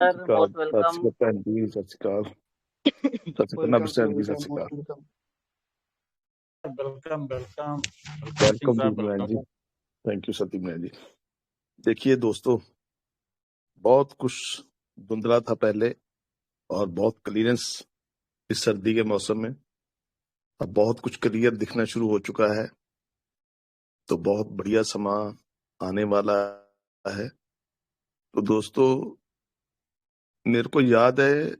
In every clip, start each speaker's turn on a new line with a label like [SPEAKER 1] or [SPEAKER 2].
[SPEAKER 1] Sir
[SPEAKER 2] सत Shri
[SPEAKER 1] most
[SPEAKER 2] अकाल, सत
[SPEAKER 1] वेलकम।
[SPEAKER 2] श्री अकाल भैन जी, सत श्री अकाल, सत श्री अकाल
[SPEAKER 3] वेलकम सर,
[SPEAKER 2] भैन जी, सत
[SPEAKER 3] वेलकम,
[SPEAKER 2] श्री
[SPEAKER 3] मोस्ट
[SPEAKER 2] अकाल।
[SPEAKER 3] Welcome.
[SPEAKER 4] Welcome welcome Singh
[SPEAKER 2] welcome
[SPEAKER 4] साहब,
[SPEAKER 2] दीपमैन जी,
[SPEAKER 4] वेलकम।
[SPEAKER 2] थैंक यू सतीमैन जी। देखिए दोस्तों, बहुत कुछ धुंधला था पहले और बहुत क्लियरेंस इस सर्दी के मौसम में। अब बहुत कुछ क्लियर दिखना शुरू हो चुका है, तो बहुत बढ़िया समा आने वाला है। तो दोस्तों, मेरे को याद है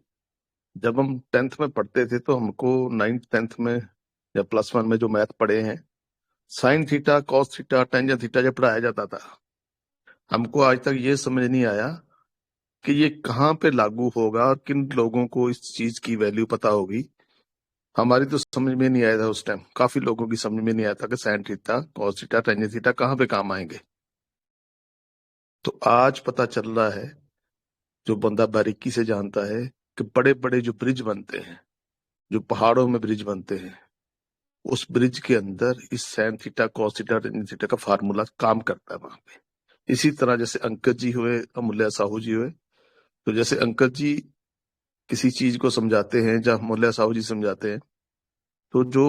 [SPEAKER 2] जब हम 10th में पढ़ते थे तो हमको 9th 10th में या +1 में जो मैथ पढ़े हैं, sine theta, cos theta, tangent theta जब पढ़ाया जाता था, हमको आज तक ये समझ नहीं आया कि ये कहाँ पे लागू होगा और किन लोगों को इस चीज की वैल्यू पता होगी। हमारी तो समझ में नहीं आया था उस टाइम, काफी लोगों की समझ में नहीं आया था कि sine theta, cos theta, tangent theta कहाँ पे काम आएंगे। तो आज पता चल रहा है, जो बंदा बारीकी से जानता है, कि बड़े बड़े जो ब्रिज बनते हैं, जो पहाड़ों में ब्रिज बनते हैं, उस ब्रिज के अंदर इस sine theta, cos theta, tangent theta का फार्मूला काम करता है वहां पे। इसी तरह जैसे अंकज जी हुए, अमूल्य साहू जी हुए, तो जैसे अंकज जी किसी चीज को समझाते हैं, जब अमूल्य साहू जी समझाते हैं, तो जो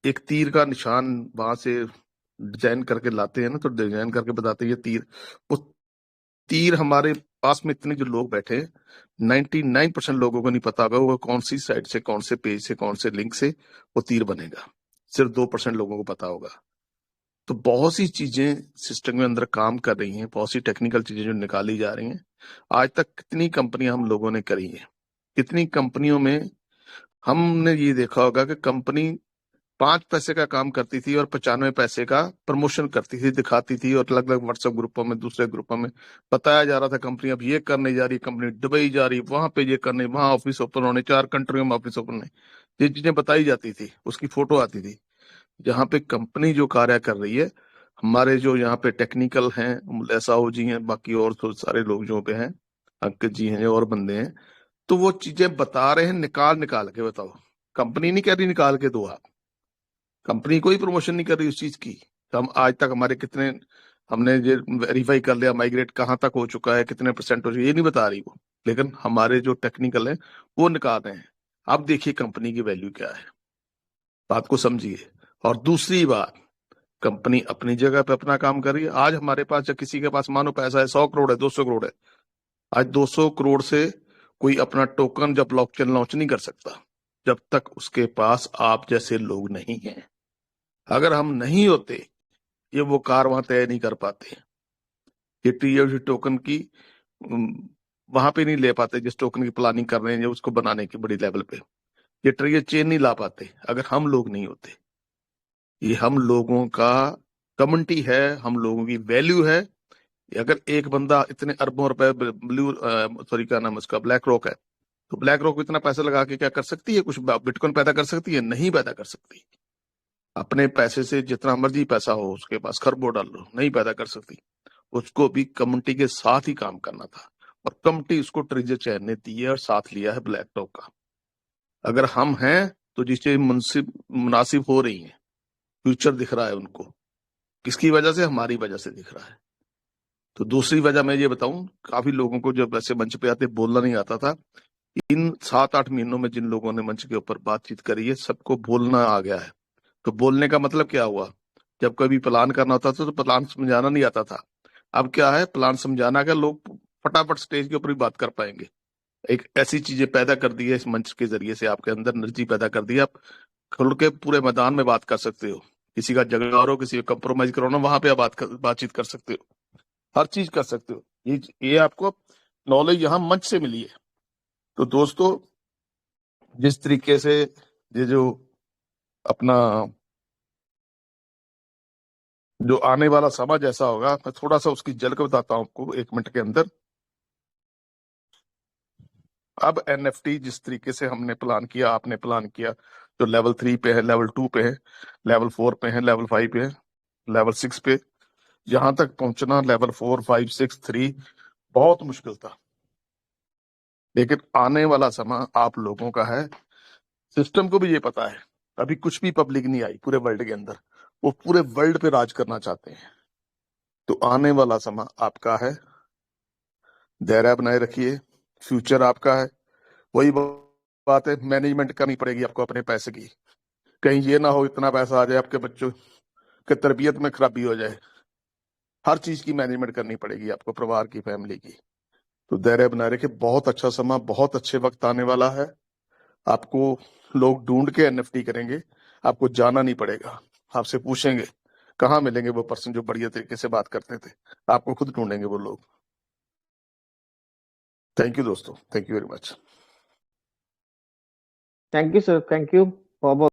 [SPEAKER 2] एक तीर का निशान वहां से डिजाइन करके लाते हैं ना, तो डिजाइन करके बताते हैं ये तीर, वो तीर हमारे पास में इतने जो लोग बैठे हैं, 99% लोगों को नहीं पता होगा वो कौन सी साइड से, कौन से पेज से, कौन से लिंक से वो तीर बनेगा। सिर्फ 2% लोगों को पता होगा। तो बहुत सी चीजें सिस्टम के अंदर काम कर रही हैं, बहुत सी टेक्निकल चीजें जो निकाली जा रही हैं। आज तक कितनी कंपनियां हम लोगों ने करी हैं, कितनी कंपनियों में हमने ये देखा होगा कि कंपनी 5 पैसे का काम करती थी और 95 पैसे का प्रमोशन करती थी, दिखाती थी, और अलग अलग व्हाट्सएप ग्रुपों में, दूसरे ग्रुपों में बताया जा रहा था कंपनी अब ये करने जा रही, कंपनी दुबई जा रही, वहां पे ये करने, वहां ऑफिस ओपन होने, 4 कंट्रियों में ऑफिस ओपन होने, ये चीजें बताई जाती थी, उसकी फोटो आती थी। जहाँ पे कंपनी जो कार्य कर रही है, हमारे जो यहाँ पे टेक्निकल हैं, ऐसा जी हैं, बाकी और तो सारे लोग जो पे हैं, अंकित जी हैं और बंदे हैं, तो वो चीजें बता रहे हैं निकाल निकाल के। बताओ, कंपनी नहीं कह रही निकाल के दो आप, कंपनी कोई प्रमोशन नहीं कर रही उस चीज की। तो हम आज तक हमारे कितने, हमने ये वेरीफाई कर लिया माइग्रेट कहाँ तक हो चुका है, कितने % हो चुका है, ये नहीं बता रही वो, लेकिन हमारे जो टेक्निकल है वो निकाल रहे हैं। अब देखिए कंपनी की वैल्यू क्या है, बात को समझिए। और दूसरी बात, कंपनी अपनी जगह पे अपना काम कर रही है। आज हमारे पास, जब किसी के पास मानो पैसा है, 100 करोड़ है, 200 करोड़ है, आज 200 करोड़ से कोई अपना टोकन जब ब्लॉकचेन लॉन्च नहीं कर सकता जब तक उसके पास आप जैसे लोग नहीं हैं। अगर हम नहीं होते, ये वो कार वहां तय नहीं कर पाते, ये टीओसी टोकन की वहां पे नहीं ले पाते, जिस टोकन की प्लानिंग कर रहे हैं उसको बनाने की बड़ी लेवल पे, ये ट्रियर चेन नहीं ला पाते अगर हम लोग नहीं होते। ये हम लोगों का कम्युनिटी है, हम लोगों की वैल्यू है। अगर एक बंदा इतने अरबों रुपए, ब्लू सॉरी क्या नाम है उसका, ब्लैक रॉक है, तो ब्लैक रॉक इतना पैसा लगा के क्या कर सकती है, कुछ बिटकॉइन पैदा कर सकती है? नहीं पैदा कर सकती। अपने पैसे से जितना मर्जी पैसा हो उसके पास, खरबों डाल लो, नहीं पैदा कर सकती। उसको भी कम्युनिटी के साथ ही काम करना था, और कम्युनिटी उसको ट्रेजर चेन ने दी है और साथ लिया है ब्लैक रॉक का। अगर हम हैं तो जिससे मुनासिब हो रही है, फ्यूचर दिख रहा है उनको, किसकी वजह से? हमारी वजह से दिख रहा है। तो दूसरी वजह मैं ये बताऊं, काफी लोगों को जब ऐसे मंच पे आते बोलना नहीं आता था, इन 7-8 महीनों में जिन लोगों ने मंच के ऊपर बातचीत करी है, सबको बोलना आ गया है। तो बोलने का मतलब क्या हुआ, जब कभी प्लान करना होता था तो प्लान समझाना नहीं आता था। अब क्या है, प्लान समझाना का, लोग फटाफट स्टेज के ऊपर ही बात कर पाएंगे। एक ऐसी चीजें पैदा कर दी है इस मंच के जरिए से, आपके अंदर एनर्जी पैदा कर दी है, आप खुल के पूरे मैदान में बात कर सकते हो। किसी का झगड़ा हो, किसी का कंप्रोमाइज करो ना, वहां पे आप बातचीत कर सकते हो, हर चीज कर सकते हो। ये आपको नॉलेज यहाँ मंच से मिली है। तो दोस्तों, जिस तरीके से ये जो अपना जो आने वाला समाज ऐसा होगा, मैं थोड़ा सा उसकी झलक बताता हूँ आपको 1 मिनट के अंदर। अब एनएफटी जिस तरीके से हमने प्लान किया, आपने प्लान किया, जो लेवल 3 पे है, लेवल 2 पे है, लेवल 4 पे है, लेवल 5 पे है, लेवल 6 पे, यहां तक पहुंचना लेवल 4, 5, 6, 3 बहुत मुश्किल था। लेकिन आने वाला समय आप लोगों का है। सिस्टम को भी ये पता है, अभी कुछ भी पब्लिक नहीं आई पूरे वर्ल्ड के अंदर, वो पूरे वर्ल्ड पे राज करना चाहते हैं। तो आने वाला समय आपका है, धैर्य बनाए रखिए, फ्यूचर आपका है। वही बात है, मैनेजमेंट करनी पड़ेगी आपको अपने पैसे की। कहीं ये ना हो इतना पैसा आ जाए आपके बच्चों के तरबियत में खराबी हो जाए। हर चीज की मैनेजमेंट करनी पड़ेगी आपको, परिवार की, फैमिली की। तो धैर्य बनाए रखिए, बहुत अच्छा समय, बहुत अच्छे वक्त आने वाला है। आपको लोग ढूंढ के एनएफटी करेंगे, आपको जाना नहीं पड़ेगा। आपसे पूछेंगे कहाँ मिलेंगे वो पर्सन जो बढ़िया तरीके से बात करते थे, आपको खुद ढूंढेंगे वो लोग। थैंक यू दोस्तों, thank you very much.
[SPEAKER 1] Thank you sir, thank you बहुत बहुत।